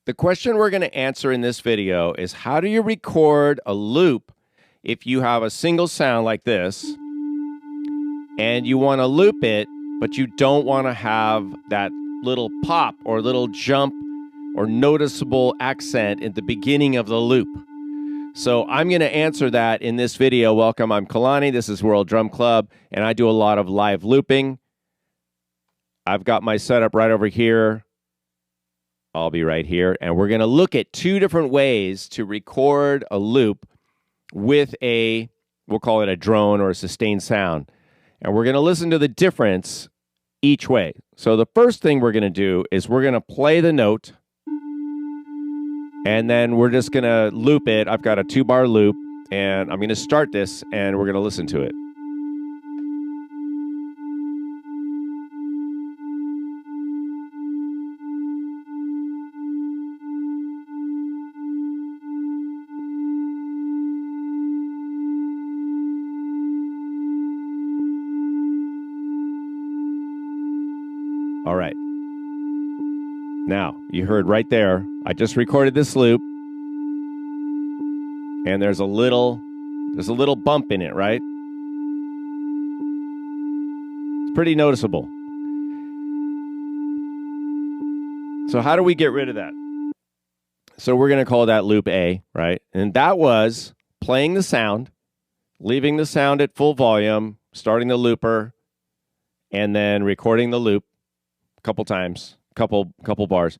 The question we're going to answer in this video is how do you record a loop if you have a single sound like this and you want to loop it, but you don't want to have that little pop or little jump or noticeable accent at the beginning of the loop. So I'm going to answer that in this video. Welcome, I'm Kalani. This is World Drum Club, and I do a lot of live looping. I've got my setup right over here. I'll be right here, and we're going to look at two different ways to record a loop with a, we'll call it a drone or a sustained sound. And we're going to listen to the difference each way. So the first thing we're going to do is we're going to play the note, and then we're just going to loop it. I've got a 2-bar loop, and I'm going to start this, and we're going to listen to it. All right. Now, you heard right there, I just recorded this loop, and there's a little bump in it, right? It's pretty noticeable. So how do we get rid of that? So we're going to call that loop A, right? And that was playing the sound, leaving the sound at full volume, starting the looper, and then recording the loop a couple times. Couple bars,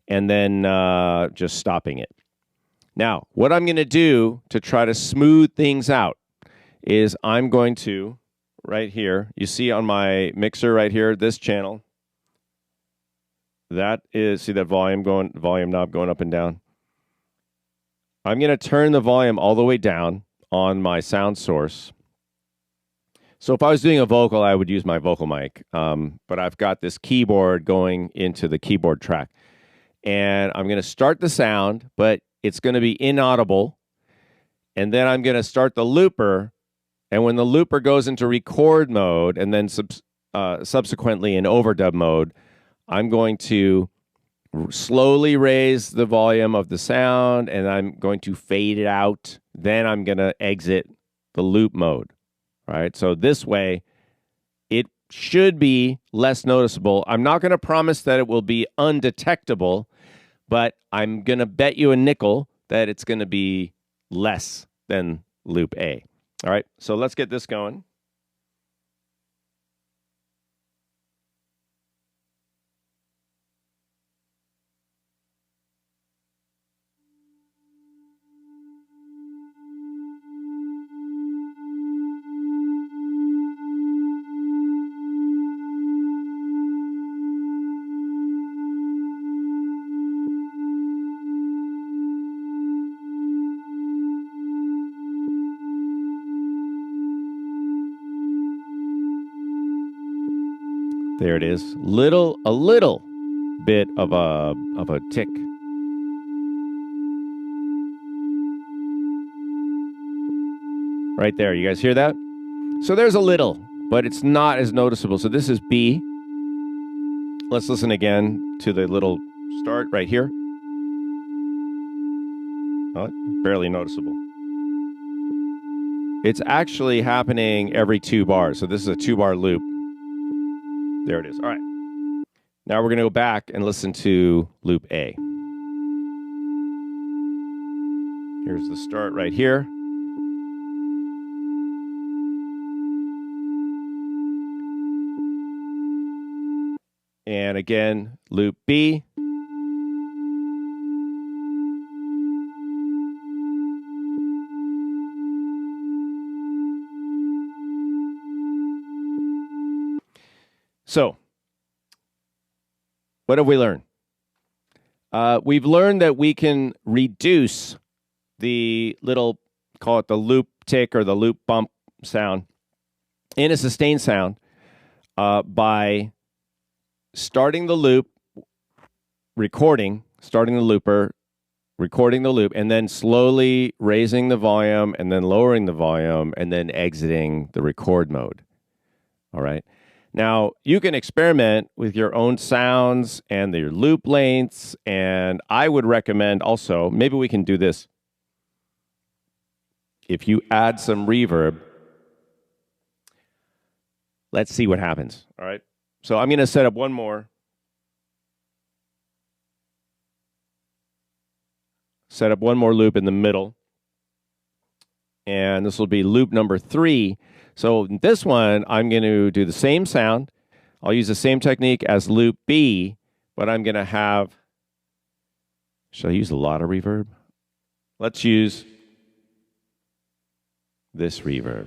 and then just stopping it. Now, what I'm going to do to try to smooth things out is I'm going to, right here, you see on my mixer right here, this channel, that is, see that volume knob going up and down? I'm going to turn the volume all the way down on my sound source. So if I was doing a vocal, I would use my vocal mic, but I've got this keyboard going into the keyboard track. And I'm going to start the sound, but it's going to be inaudible. And then I'm going to start the looper, and when the looper goes into record mode and then subsequently in overdub mode, I'm going to slowly raise the volume of the sound, and I'm going to fade it out. Then I'm going to exit the loop mode. Right, so this way, it should be less noticeable. I'm not going to promise that it will be undetectable, but I'm going to bet you a nickel that it's going to be less than loop A. All right, so let's get this going. There it is. A little bit of a tick. Right there. You guys hear that? So there's a little, but it's not as noticeable. So this is B. Let's listen again to the little start right here. Oh, barely noticeable. It's actually happening every 2 bars. So this is a 2-bar loop. There it is. All right. Now we're going to go back and listen to loop A. Here's the start right here. And again, loop B. So, what have we learned? We've learned that we can reduce the little, call it the loop tick or the loop bump sound in a sustained sound by starting the loop, starting the looper, recording the loop, and then slowly raising the volume and then lowering the volume and then exiting the record mode. All right. Now, you can experiment with your own sounds and your loop lengths, and I would recommend also, maybe we can do this. If you add some reverb, let's see what happens, all right? So I'm going to set up one more. Set up one more loop in the middle. And this will be loop number 3. So this one, I'm going to do the same sound. I'll use the same technique as loop B, but I'm going to have, should I use a lot of reverb? Let's use this reverb.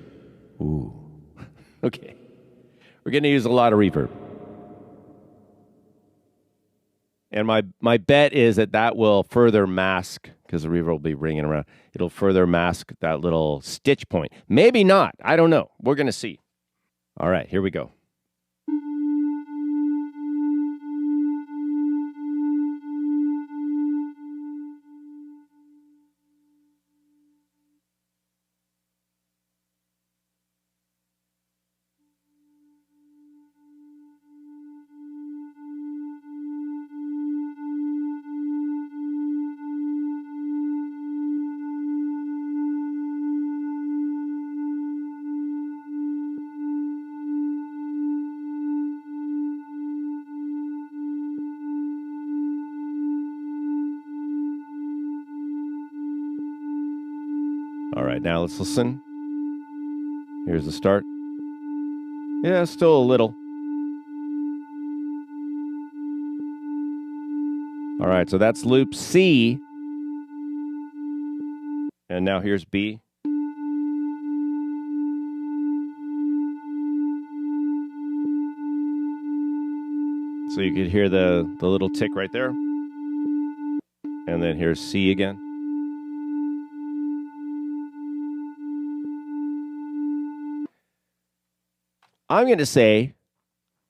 Ooh, okay. We're going to use a lot of reverb. And my bet is that will further mask, because the reverb will be ringing around, it'll further mask that little stitch point. Maybe not. I don't know. We're going to see. All right, here we go. All right, now let's listen. Here's the start. Yeah, still a little. All right, so that's loop C. And now here's B. So you could hear the little tick right there. And then here's C again. I'm going to say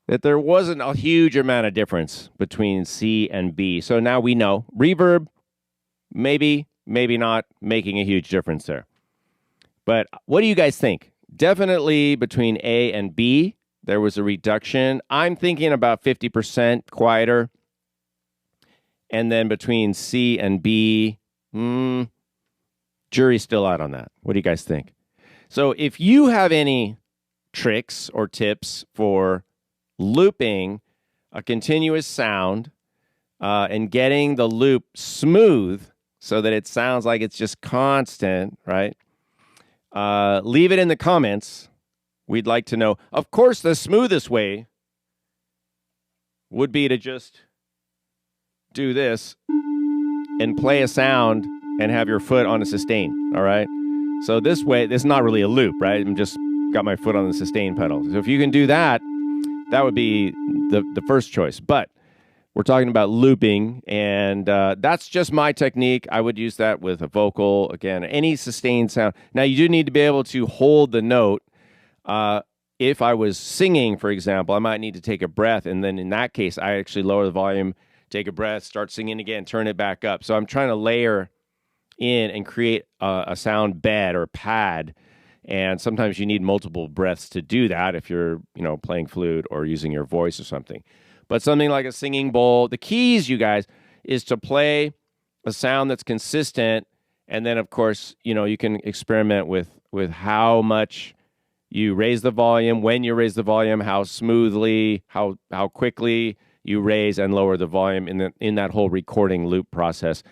that there wasn't a huge amount of difference between C and B. So now we know. Reverb, maybe not making a huge difference there. But what do you guys think? Definitely between A and B, there was a reduction. I'm thinking about 50% quieter. And then between C and B, jury's still out on that. What do you guys think? So if you have any tricks or tips for looping a continuous sound and getting the loop smooth so that it sounds like it's just constant, right? Leave it in the comments. We'd like to know. Of course, the smoothest way would be to just do this and play a sound and have your foot on a sustain, all right? So this way, this is not really a loop, right? I'm just got my foot on the sustain pedal. So if you can do that, that would be the first choice. But we're talking about looping, and that's just my technique. I would use that with a vocal, again, any sustained sound. Now, you do need to be able to hold the note. If I was singing, for example, I might need to take a breath, and then in that case, I actually lower the volume, take a breath, start singing again, turn it back up. So I'm trying to layer in and create a sound bed or pad. And sometimes you need multiple breaths to do that if you're, playing flute or using your voice or something. But something like a singing bowl, the keys, you guys, is to play a sound that's consistent. And then, of course, you can experiment with how much you raise the volume, when you raise the volume, how smoothly, how quickly you raise and lower the volume in that whole recording loop process.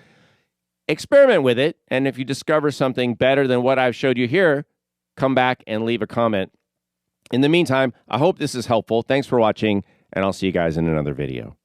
Experiment with it. And if you discover something better than what I've showed you here, come back and leave a comment. In the meantime, I hope this is helpful. Thanks for watching, and I'll see you guys in another video.